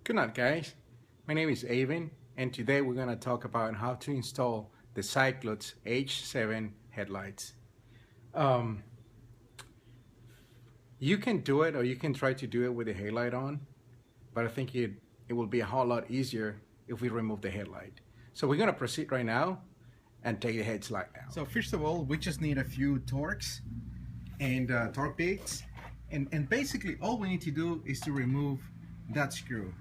Good night, guys. My name is Avin, and today we're going to talk about how to install the Cyclops H7 headlights. You can do it, or you can try to do it with the headlight on, but I think it will be a whole lot easier if we remove the headlight. So we're going to proceed right now and take the headlight out. So first of all, we just need a few torques and torque bits, and basically all we need to do is to remove that screw,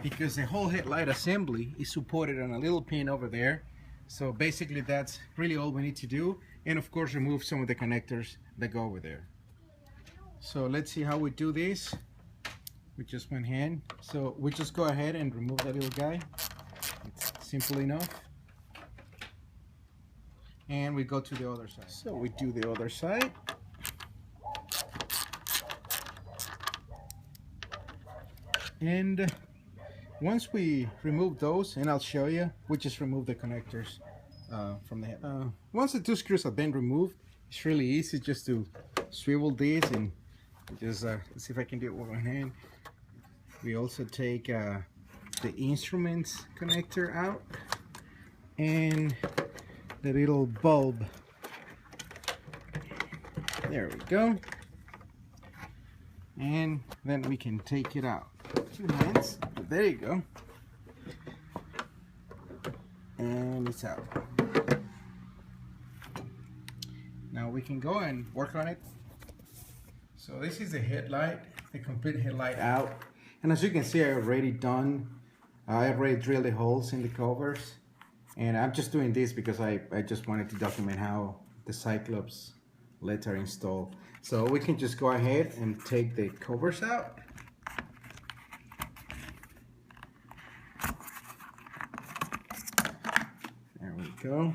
because the whole headlight assembly is supported on a little pin over there. So basically that's really all we need to do, and of course remove some of the connectors that go over there. So let's see how we do this with just one hand. So we just go ahead and remove that little guy. It's simple enough. And we go to the other side. So we do the other side. And once we remove those, and I'll show you, we just remove the connectors from the head. Once the two screws have been removed, it's really easy just to swivel this and just let's see if I can do it with one hand. We also take the instruments connector out and the little bulb. There we go. And then we can take it out. Two hands, but there you go. And it's out. Now we can go and work on it. So this is the headlight, the complete headlight out. And as you can see, I already drilled the holes in the covers. And I'm just doing this because I just wanted to document how the Cyclops LEDs are installed. So we can just go ahead and take the covers out. There we go.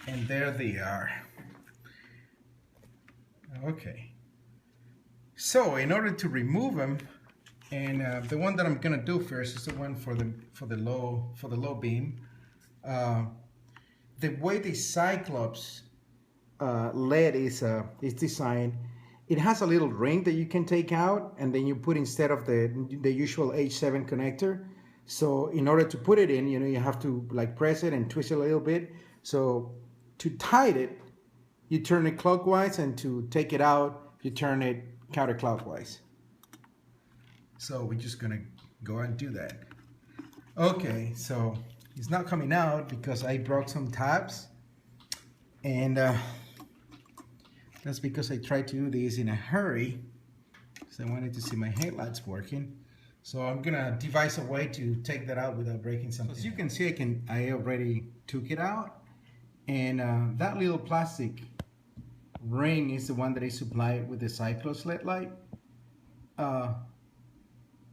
And there they are. Okay. So in order to remove them, and the one that I'm gonna do first is the one for the low beam. The way the Cyclops LED is designed, it has a little ring that you can take out, and then you put instead of the usual H7 connector. So in order to put it in, you have to like press it and twist it a little bit. So to tighten it, you turn it clockwise, and to take it out, you turn it counterclockwise. So we're just gonna go and do that. Okay, so it's not coming out because I broke some tabs, and that's because I tried to do this in a hurry because I wanted to see my headlights working. So I'm gonna devise a way to take that out without breaking something. So as you can see, I already took it out, and that little plastic ring is the one that is supplied with the Cyclops LED light.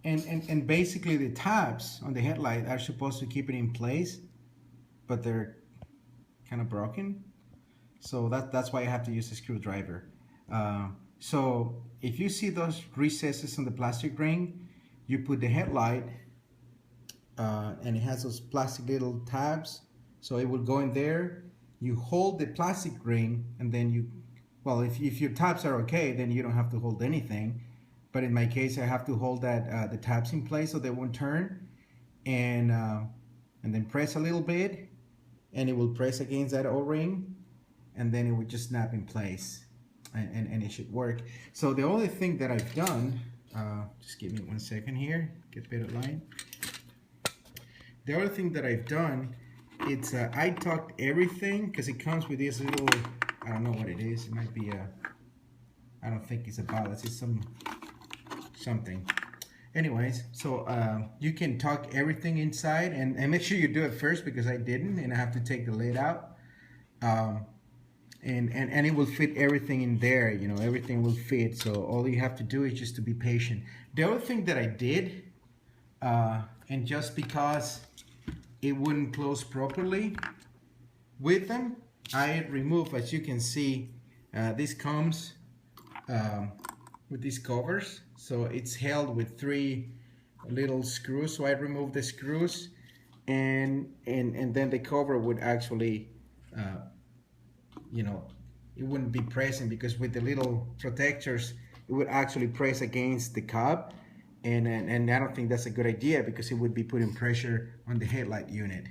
And basically the tabs on the headlight are supposed to keep it in place, but they're kind of broken. So that's why I have to use a screwdriver. So if you see those recesses on the plastic ring, you put the headlight, and it has those plastic little tabs, so it will go in there. You hold the plastic ring, and then well, if your tabs are okay, then you don't have to hold anything. But in my case, I have to hold the tabs in place so they won't turn, and then press a little bit, and it will press against that O-ring, and then it would just snap in place, and it should work. So the only thing that I've done, just give me 1 second here, get better line. The other thing that I've done, it's I tucked everything, because it comes with this little, I don't know what it is. It might be I don't think it's a ballast. It's something. Anyways, so you can tuck everything inside, and make sure you do it first, because I didn't, and I have to take the lid out. And it will fit everything in there. Everything will fit. So all you have to do is just to be patient. The other thing that I did, and just because it wouldn't close properly with them, I removed, as you can see, this comes with these covers, so it's held with 3 little screws. So I removed the screws, and then the cover would actually it wouldn't be pressing, because with the little protectors it would actually press against the cob, and I don't think that's a good idea, because it would be putting pressure on the headlight unit.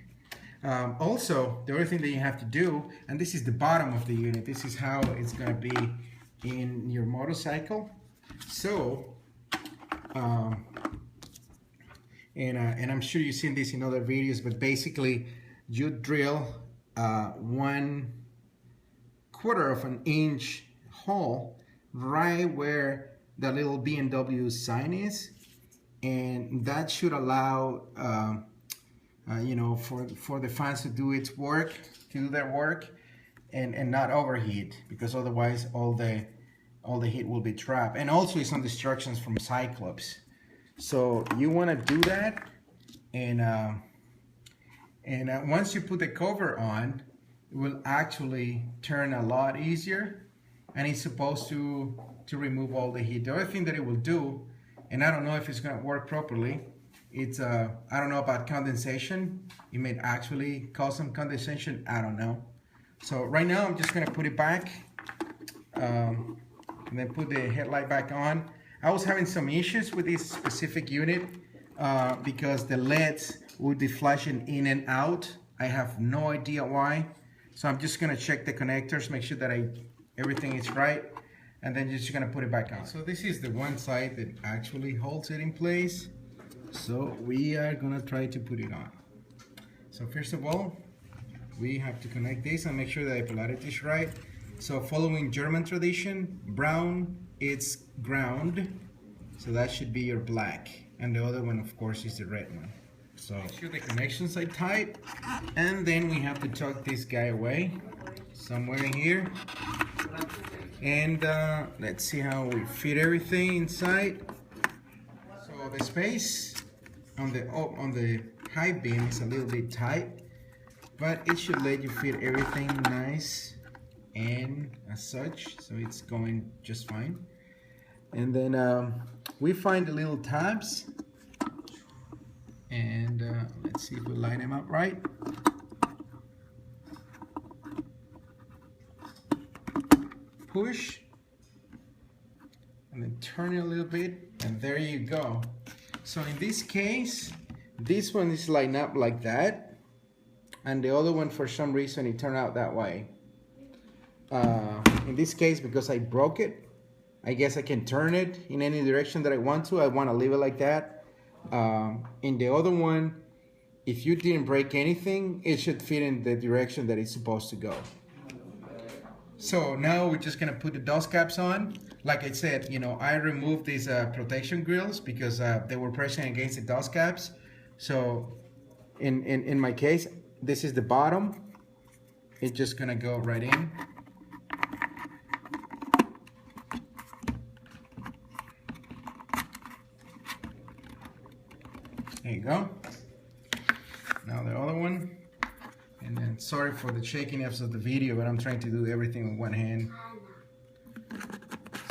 Also, the other thing that you have to do, and this is the bottom of the unit, this is how it's going to be in your motorcycle. So and I'm sure you've seen this in other videos, but basically you drill 1/4 of an inch hole right where the little BMW sign is, and that should allow you know, for the fans to do their work and not overheat, because otherwise all the heat will be trapped. And also it's on instructions from Cyclops, so you want to do that. And once you put the cover on, it will actually turn a lot easier, and it's supposed to remove all the heat. The other thing that it will do, and I don't know if it's going to work properly, it's I don't know about condensation. It may actually cause some condensation, I don't know. So right now I'm just going to put it back, and then put the headlight back on. I was having some issues with this specific unit because the LEDs would be flashing in and out. I have no idea why. So I'm just going to check the connectors, make sure that everything is right, and then just going to put it back on. So this is the one side that actually holds it in place. So we are going to try to put it on. So first of all, we have to connect this and make sure that the polarity is right. So following German tradition, brown, it's ground, so that should be your black, and the other one of course is the red one. So make sure the connections are tight, and then we have to tuck this guy away somewhere in here, and let's see how we fit everything inside. So the space on the high beam is a little bit tight, but it should let you fit everything nice and as such, so it's going just fine. And then we find the little tabs, and let's see if we line them up right. Push and then turn it a little bit, and there you go. So in this case, this one is lined up like that, and the other one for some reason it turned out that way. In this case, because I broke it, I guess I can turn it in any direction that I want to. I want to leave it like that. In the other one, if you didn't break anything, it should fit in the direction that it's supposed to go. So now we're just gonna put the dust caps on. Like I said, you know, I removed these protection grills because they were pressing against the dust caps. So in my case, this is the bottom. It's just gonna go right in. There you go. Now the other one. And then sorry for the shakiness of the video, but I'm trying to do everything with one hand.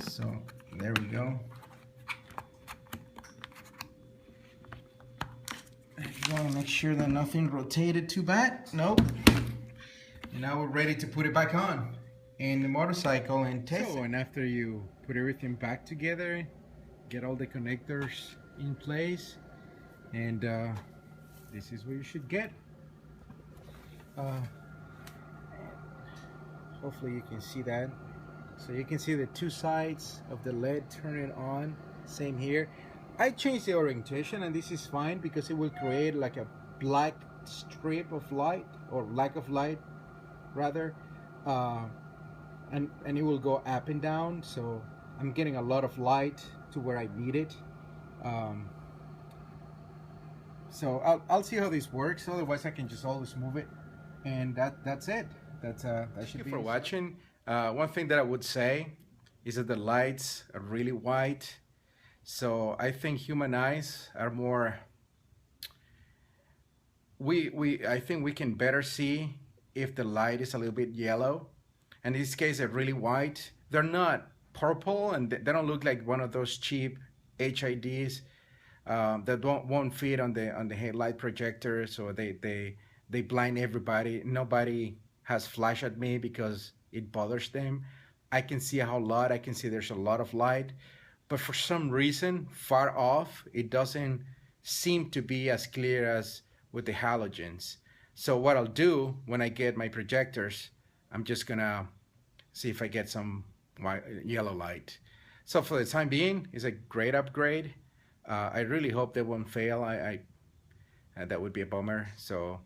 So there we go. You want to make sure that nothing rotated too bad. Nope. And now we're ready to put it back on in the motorcycle and test it. And after you put everything back together, get all the connectors in place, and this is what you should get. Hopefully you can see that. So you can see the two sides of the LED turning on. Same here. I changed the orientation, and this is fine because it will create like a black strip of light, or lack of light rather, and it will go up and down, so I'm getting a lot of light to where I need it. So I'll see how this works. Otherwise I can just always move it, and that's it. That should be. Thank you for watching. One thing that I would say is that the lights are really white, so I think human eyes are more. I think we can better see if the light is a little bit yellow. In this case, they're really white. They're not purple, and they don't look like one of those cheap HIDs that won't fit on the headlight projector, so they blind everybody. Nobody has flashed at me because it bothers them. I can see a whole lot. I can see there's a lot of light, but for some reason, far off, it doesn't seem to be as clear as with the halogens. So what I'll do when I get my projectors, I'm just gonna see if I get some white, yellow light. So for the time being, it's a great upgrade. I really hope they won't fail. That would be a bummer. So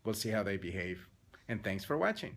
we'll see how they behave. And thanks for watching.